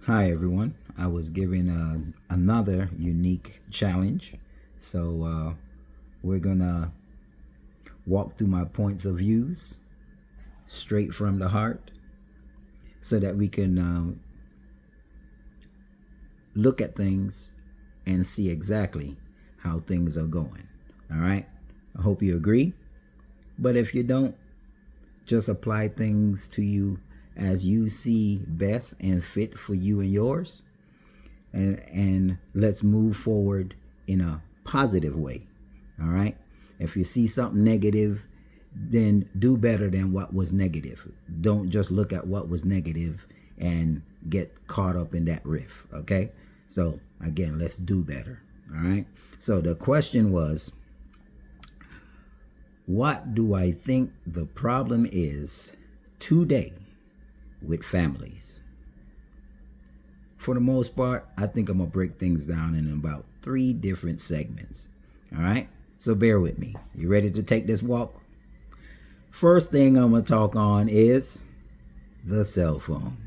Hi everyone. I was given another unique challenge. So we're gonna walk through my points of views straight from the heart so that we can look at things and see exactly how things are going. All right. I hope you agree. But if you don't, just apply things to you as you see best and fit for you and yours. And let's move forward in a positive way. All right. If you see something negative, then do better than what was negative. Don't just look at what was negative and get caught up in that riff. Okay. So again, let's do better. All right. So the question was, what do I think the problem is today with families? For the most part, I think I'm going to break things down in about 3 different segments. All right? So bear with me. You ready to take this walk? First thing I'm going to talk on is the cell phone.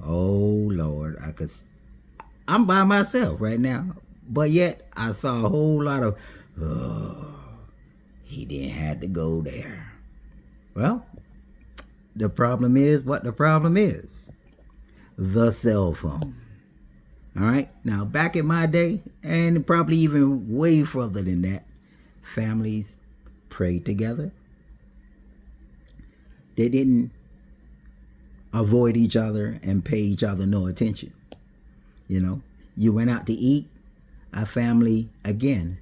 Oh, Lord. I'm by myself right now. But yet, I saw a whole lot of, he didn't have to go there. Well, the problem is what the problem is. The cell phone. All right. Now, back in my day, and probably even way further than that, families prayed together. They didn't avoid each other and pay each other no attention. You know, you went out to eat, a family, again,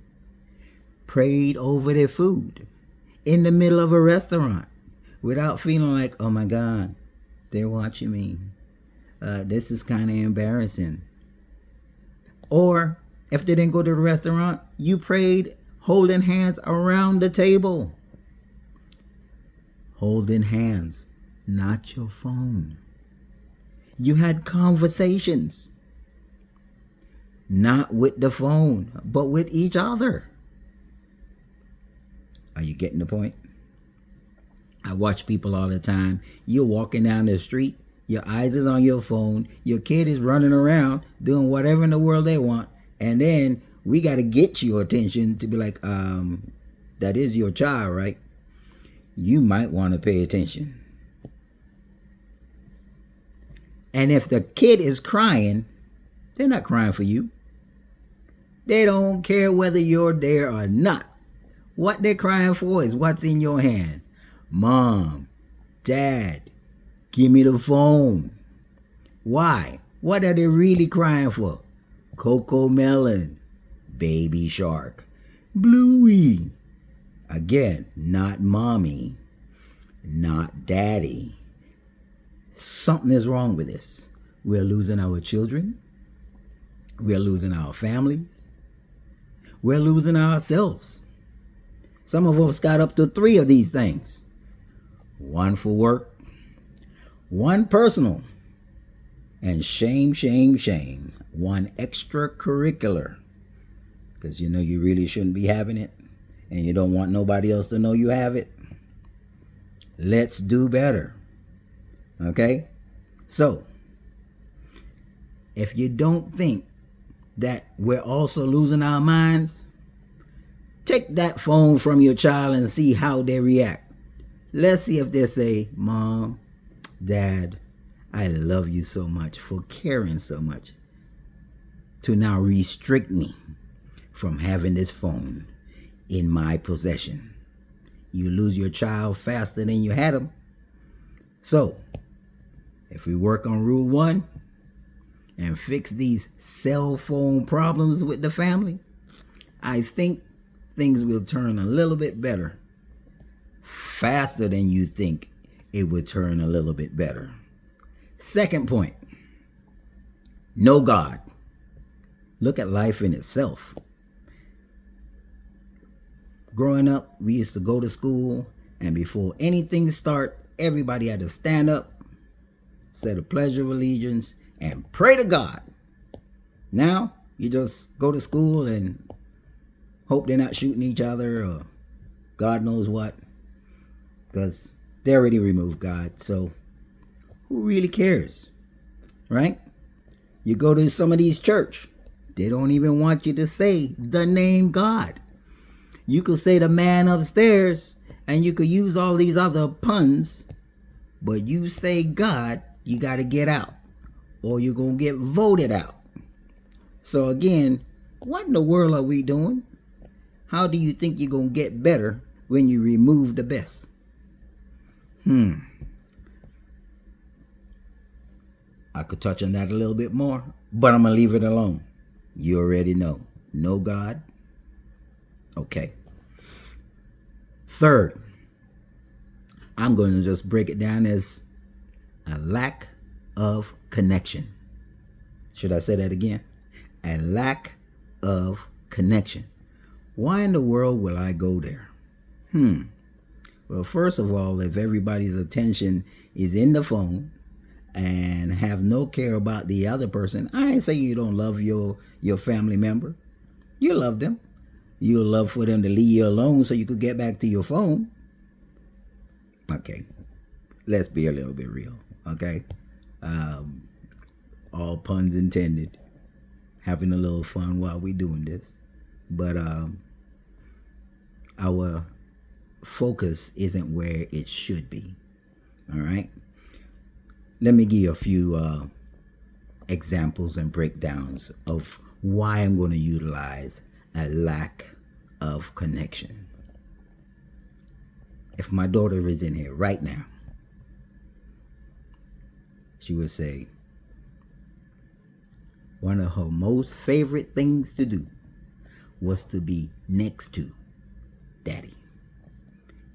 prayed over their food in the middle of a restaurant without feeling like, oh my God, they're watching me. This is kind of embarrassing. Or if they didn't go to the restaurant, you prayed holding hands around the table. Holding hands, not your phone. You had conversations, not with the phone, but with each other. Are you getting the point? I watch people all the time. You're walking down the street, your eyes is on your phone, your kid is running around doing whatever in the world they want, and then we got to get your attention to be like, that is your child, right? You might want to pay attention. And if the kid is crying, they're not crying for you. They don't care whether you're there or not. What they're crying for is what's in your hand. Mom, Dad, give me the phone. Why? What are they really crying for? Coco Melon, Baby Shark, Bluey. Again, not mommy, not daddy. Something is wrong with this. We're losing our children. We're losing our families. We're losing ourselves. Some of us got up to 3 of these things. 1 for work, 1 personal, and shame, 1 extracurricular. Because you know you really shouldn't be having it, and you don't want nobody else to know you have it. Let's do better. Okay? So, if you don't think that we're also losing our minds, take that phone from your child and see how they react. Let's see if they say, Mom, Dad, I love you so much for caring so much to now restrict me from having this phone in my possession. You lose your child faster than you had them. So, if we work on rule 1 and fix these cell phone problems with the family, I think things will turn a little bit better faster than you think it would turn a little bit better. Second point, know God. Look at life in itself. Growing up, we used to go to school, and before anything start, everybody had to stand up, say the Pledge of Allegiance, and pray to God. Now, you just go to school and hope they're not shooting each other or God knows what, because they already removed God. So who really cares? right? You go to some of these church, they don't even want you to say the name God. You could say the man upstairs, and you could use all these other puns, but you say God, you got to get out, or you're going to get voted out. So again, what in the world are we doing? How do you think you're going to get better when you remove the best? I could touch on that a little bit more, but I'm going to leave it alone. You already know. No God. Okay. Third, I'm going to just break it down as a lack of connection. Should I say that again? A lack of connection. Why in the world will I go there? Well, first of all, if everybody's attention is in the phone and have no care about the other person, I ain't say you don't love your family member. You love them. You'll love for them to leave you alone so you could get back to your phone. Okay, let's be a little bit real, okay? All puns intended. Having a little fun while we're doing this. But our focus isn't where it should be, all right? Let me give you a few examples and breakdowns of why I'm going to utilize a lack of connection. If my daughter is in here right now, she would say one of her most favorite things to do was to be next to Daddy.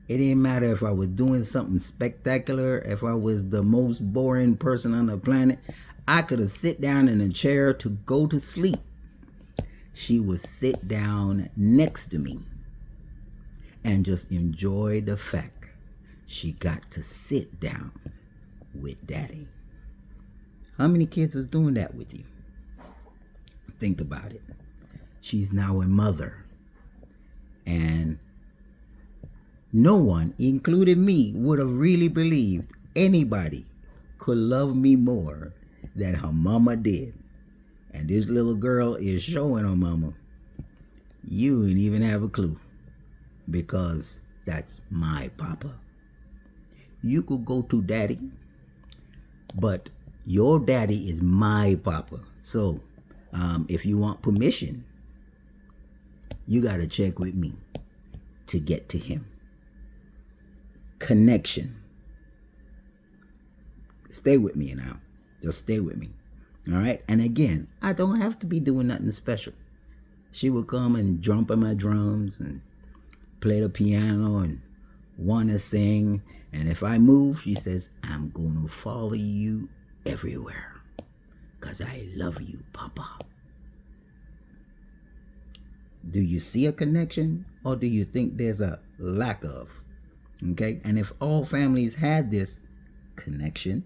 It didn't matter if I was doing something spectacular, if I was the most boring person on the planet, I could have sit down in a chair to go to sleep. She would sit down next to me and just enjoy the fact she got to sit down with Daddy. How many kids is doing that with you? Think about it. She's now a mother, and no one, including me, would have really believed anybody could love me more than her mama did. And this little girl is showing her mama, you ain't even have a clue, because that's my papa. You could go to Daddy, but your daddy is my papa. So if you want permission, you got to check with me to get to him. Connection. Stay with me now. Just stay with me. All right? And again, I don't have to be doing nothing special. She would come and jump on my drums and play the piano and want to sing. And if I move, she says, I'm going to follow you everywhere because I love you, Papa. Do you see a connection, or do you think there's a lack of? Okay? And if all families had this connection,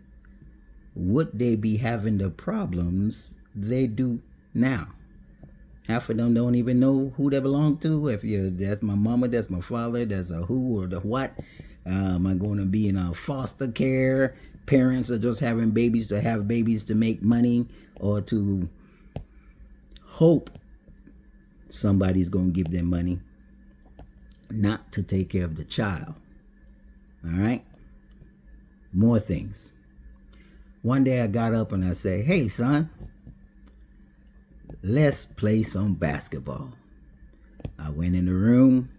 would they be having the problems they do now? Half of them don't even know who they belong to. If that's my mama, that's my father, that's a who or the what. Am I going to be in a foster care? Parents are just having babies to have babies to make money, or to hope somebody's going to give them money, not to take care of the child. All right? More things. One day I got up and I said, hey, son, let's play some basketball. I went in the room,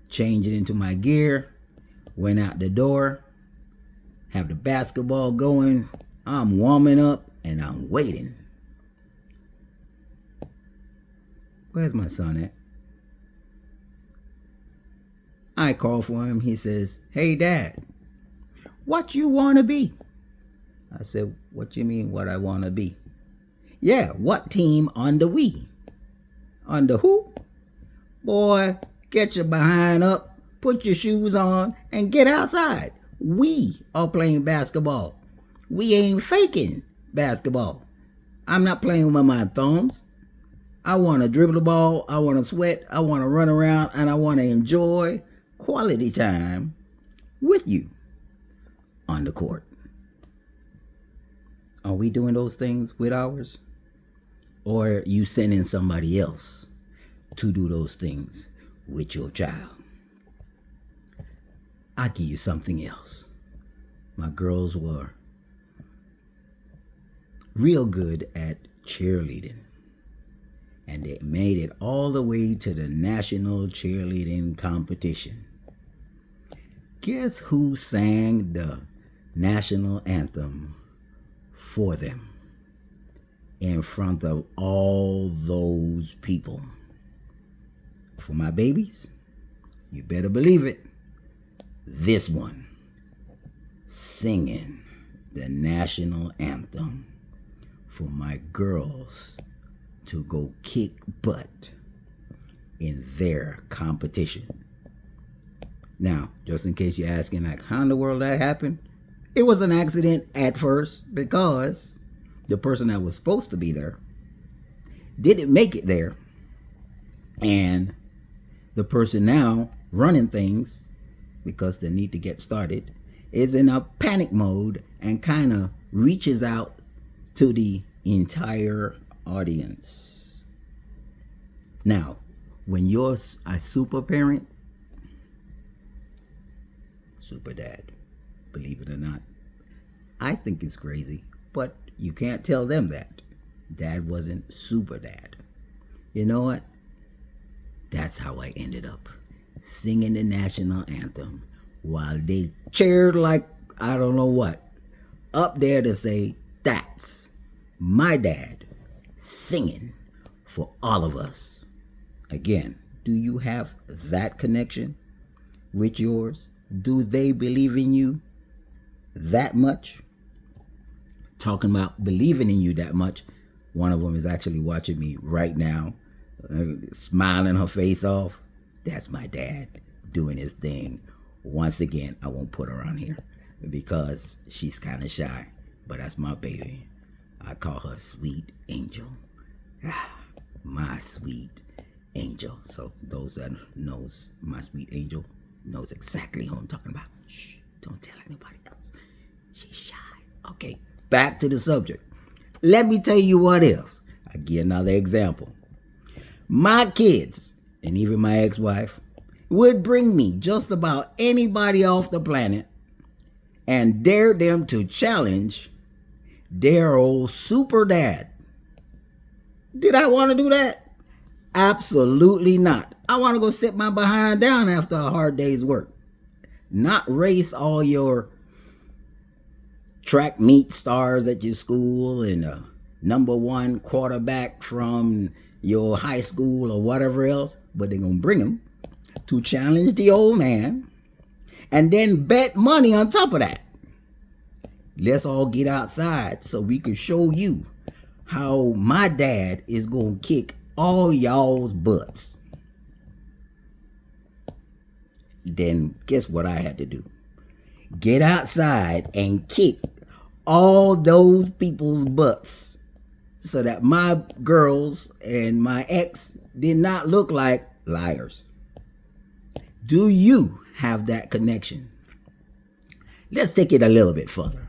changed it into my gear, went out the door, have the basketball going. I'm warming up and I'm waiting. Where's my son at? I call for him. He says, hey, Dad, what you want to be? I said, what you mean what I want to be? Yeah, what team on the Wii? On the who? Boy, get your behind up, put your shoes on, and get outside. We are playing basketball. We ain't faking basketball. I'm not playing with my thumbs. I want to dribble the ball. I want to sweat. I want to run around, and I want to enjoy quality time with you on the court. Oh, we doing those things with ours? Or you sending somebody else to do those things with your child? I'll give you something else. My girls were real good at cheerleading. And they made it all the way to the national cheerleading competition. Guess who sang the national anthem for them in front of all those people? For my babies, you better believe it, this one singing the national anthem for my girls to go kick butt in their competition. Now, just in case you're asking, like, how in the world that happened? It was an accident at first because the person that was supposed to be there didn't make it there. And the person now running things, because they need to get started, is in a panic mode and kind of reaches out to the entire audience. Now, when you're a super parent, super dad, believe it or not, I think it's crazy, but you can't tell them that. Dad wasn't super dad. You know what? That's how I ended up singing the national anthem while they cheered like I don't know what, up there to say, that's my dad singing for all of us. Again, do you have that connection with yours? Do they believe in you that much? Talking about believing in you that much, one of them is actually watching me right now, smiling her face off. That's my dad doing his thing. Once again, I won't put her on here because she's kind of shy, but that's my baby. I call her Sweet Angel. My sweet angel. So those that knows my sweet angel knows exactly who I'm talking about. Shh, don't tell anybody else. She's shy. Okay, back to the subject. Let me tell you what else. I give another example. My kids, and even my ex-wife, would bring me just about anybody off the planet and dare them to challenge their old super dad. Did I want to do that? Absolutely not. I want to go sit my behind down after a hard day's work. Not race all your track meet stars at your school and a #1 quarterback from your high school or whatever else, but they're going to bring them to challenge the old man and then bet money on top of that. Let's all get outside so we can show you how my dad is going to kick all y'all's butts. Then guess what I had to do? Get outside and kick all those people's butts so that my girls and my ex did not look like liars. Do you have that connection? Let's take it a little bit further.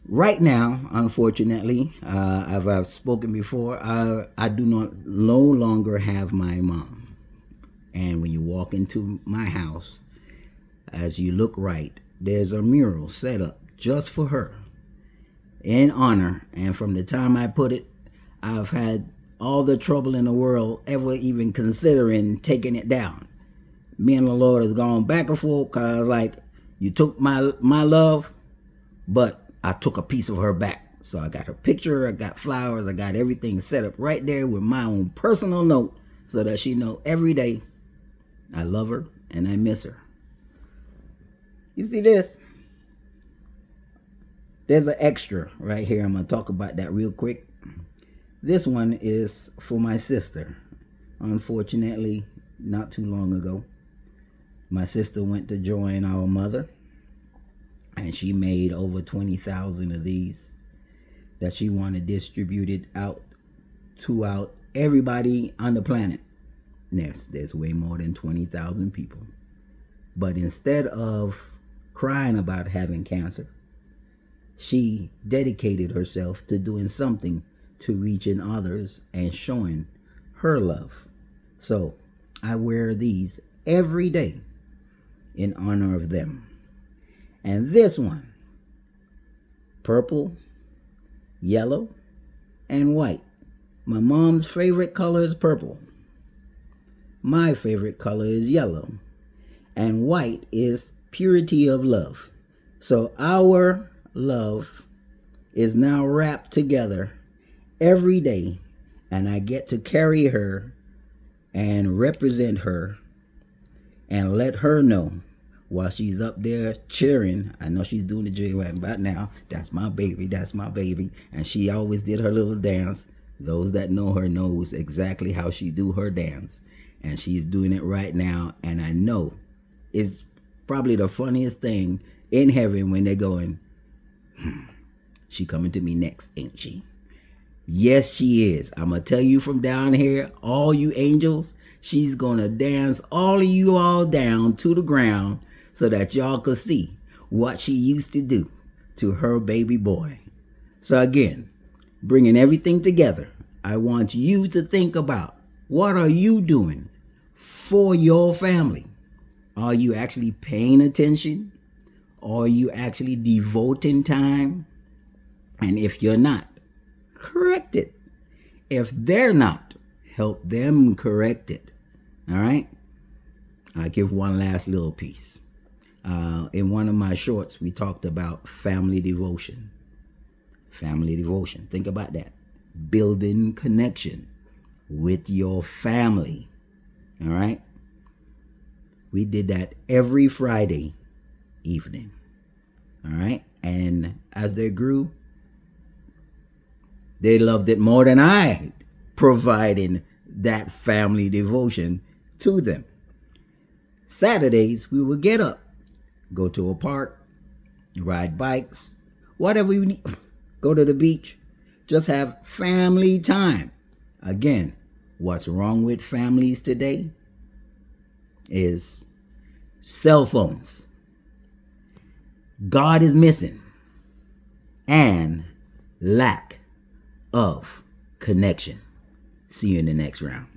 Right now, unfortunately, as I've spoken before, I do no longer have my mom. And when you walk into my house, as you look right, there's a mural set up just for her in honor. And from the time I put it, I've had all the trouble in the world ever even considering taking it down. Me and the Lord has gone back and forth because, like, you took my love, but I took a piece of her back. So I got her picture, I got flowers, I got everything set up right there with my own personal note so that she know every day I love her and I miss her. You see this? There's an extra right here. I'm going to talk about that real quick. This one is for my sister. Unfortunately, not too long ago, my sister went to join our mother, and she made over 20,000 of these that she wanted distributed out throughout everybody on the planet. Yes, there's way more than 20,000 people. But instead of crying about having cancer, She dedicated herself to doing something to reaching others and showing her love. So I wear these every day in honor of them. And this one, purple, yellow, and white. My mom's favorite color is purple. My favorite color is yellow. And white is purity of love. So our love is now wrapped together every day, and I get to carry her and represent her and let her know while she's up there cheering. I know she's doing the jig right about now. That's my baby. That's my baby. And she always did her little dance. Those that know her knows exactly how she do her dance. And she's doing it right now. And I know it's probably the funniest thing in heaven when they're going, she coming to me next, ain't she? Yes, she is. I'm going to tell you from down here, all you angels, she's going to dance all of you all down to the ground so that y'all could see what she used to do to her baby boy. So again, bringing everything together, I want you to think about, what are you doing for your family? Are you actually paying attention? Are you actually devoting time? And if you're not, correct it. If they're not, help them correct it. All right? I'll give one last little piece. In one of my shorts, we talked about family devotion. Family devotion. Think about that. Building connection with your family. All right? We did that every Friday evening. All right? And as they grew, they loved it more than I providing that family devotion to them. Saturdays, we would get up, go to a park, ride bikes, whatever we need, go to the beach, just have family time. Again, what's wrong with families today is cell phones. God is missing, and lack of connection. See you in the next round.